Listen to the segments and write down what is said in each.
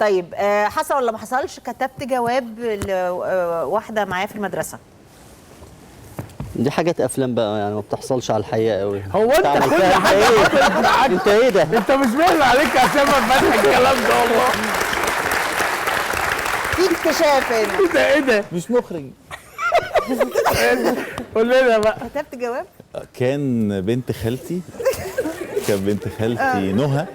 طيب حصل ولا ما حصلش كتبت جواب لواحده معايا في المدرسه؟ دي حاجات افلام بقى، يعني ما بتحصلش على الحقيقه قوي. هو انت كل حاجه حصلت معاك انت ايه ده؟ انت مش باين عليك يا اسامه فتح الكلام ده والله. في اكتشاف هنا. ايه ده؟ مش مخرج. قول لنا بقى. كتبت جواب؟ كان بنت خالتي نهى،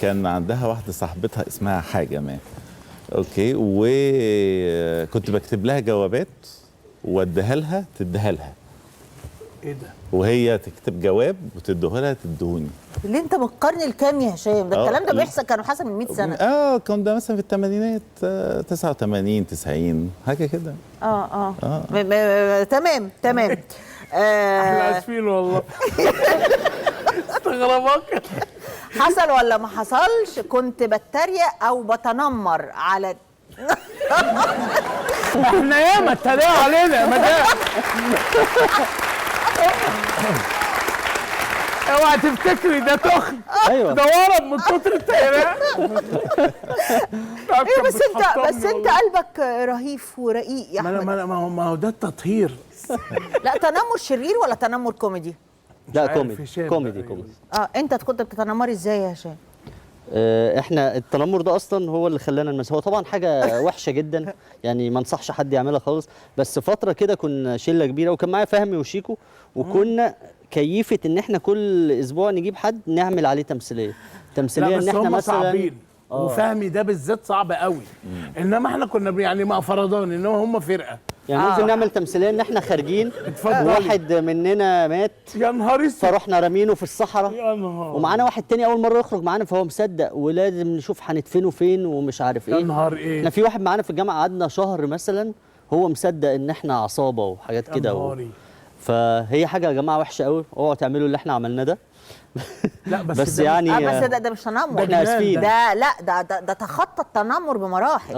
كان عندها واحده صاحبتها اسمها حاجه ما. اوكي، وكنت بكتب لها جوابات واديها لها تديها لها. ايه ده؟ وهي تكتب جواب وتديه لها تدهوني. اللي انت من القرن الكام يا هشام؟ ده الكلام ده بيحصل، كانوا حصل من 100 سنه. كان ده مثلا في الثمانينات، 89 90 حاجه كده. تمام تمام. احنا اسفين والله. استغربك. حصل ولا ما حصلش كنت بتريق او بتنمر على احنا ياما اتريقوا علينا يا مدام. اوعى تفتكري ده تخن. ايوه ده ورم من كتر التريقه. ايه بس انت قلبك رهيف ورقيق يا احمد. ما هو ده التطهير. لا تنمر شرير ولا تنمر كوميدي؟ لا كوميدي. انت كنت بتتنمر ازاي يا هشام؟ احنا التنمر ده اصلا هو اللي خلانا نمس. هو طبعا حاجه وحشه جدا، يعني ما انصحش حد يعملها خالص. بس فتره كده كنا شله كبيره وكان معايا فهمي وشيكو، وكنا كيفه ان احنا كل اسبوع نجيب حد نعمل عليه تمثيليه لا بس ان احنا هم مثلا صعبين. وفهمي ده بالذات صعب قوي. انما احنا كنا يعني مع فردان، انما هم فرقه. يعني ممكن نعمل تمثيليه ان احنا خارجين واحد مننا مات، يا نهار اسود، فرحنا رامينه في الصحراء، يا نهار، ومعانا واحد تاني اول مره يخرج معانا فهو مصدق ولازم نشوف هندفنه فين ومش عارف ايه. يا نهار ايه. احنا في واحد معانا في الجامعه قعدنا شهر مثلا هو مصدق ان احنا عصابه وحاجات كده فهي حاجه يا جماعه وحشه قوي، اوعوا تعملوا اللي احنا عملناه ده. لا بس يعني بس ده مش تنمر، احنا اسفين. ده تخطى التنمر بمراحل.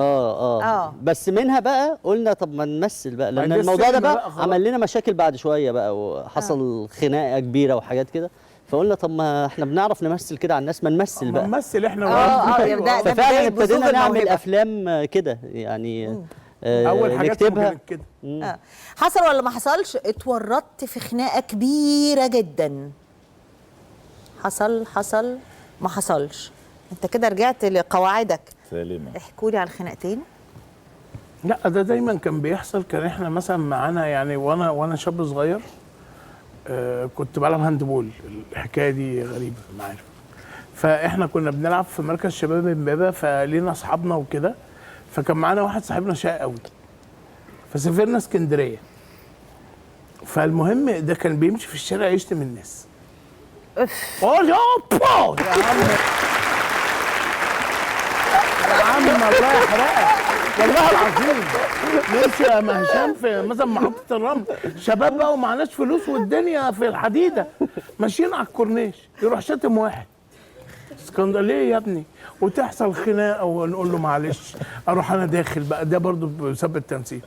بس منها بقى قلنا طب ما نمثل بقى، لان الموضوع ده بقى عمل لنا مشاكل بعد شويه بقى، وحصل خناقه كبيره وحاجات كده. فقلنا طب ما احنا بنعرف نمثل كده على الناس، ما نمثل بقى. نمثل احنا. ففعلا ابتدينا نعمل افلام كده يعني. اول حاجات نكتبها كده. حصل ولا ما حصلش اتورطت في خناقه كبيره جدا؟ حصل ما حصلش؟ انت كده رجعت لقواعدك سليمه. احكوا لي على الخناقتين. لا ده دايما كان بيحصل. كان احنا مثلا معانا يعني وانا شاب صغير كنت بلعب هاندبول. الحكايه دي غريبه ما عارف. فاحنا كنا بنلعب في مركز شباب امبابه، فلينا اصحابنا وكده. فكان معانا واحد صاحبنا شقي قوي، فسافرنا اسكندريه. فالمهم ده كان بيمشي في الشارع يشتم الناس. يا عم الله يحرقك والله العظيم. ماشي يا هشام في مثلا محطه الرمل، شباب بقى ومعناش فلوس والدنيا في الحديده، ماشيين على الكورنيش، يروح شاتم واحد. اسكندر ليه يا ابني؟ وتحصل خناقه ونقول له معلش. اروح انا داخل بقى، ده برضو بسبب التمثيل.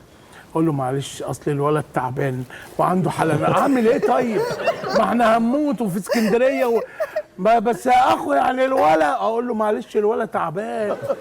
اقول له معلش اصل الولد تعبان وعنده حلقه. اعمل ايه طيب؟ ما احنا هنموت وفي اسكندريه بس يا اخو يعني الولد. اقول له معلش الولد تعبان.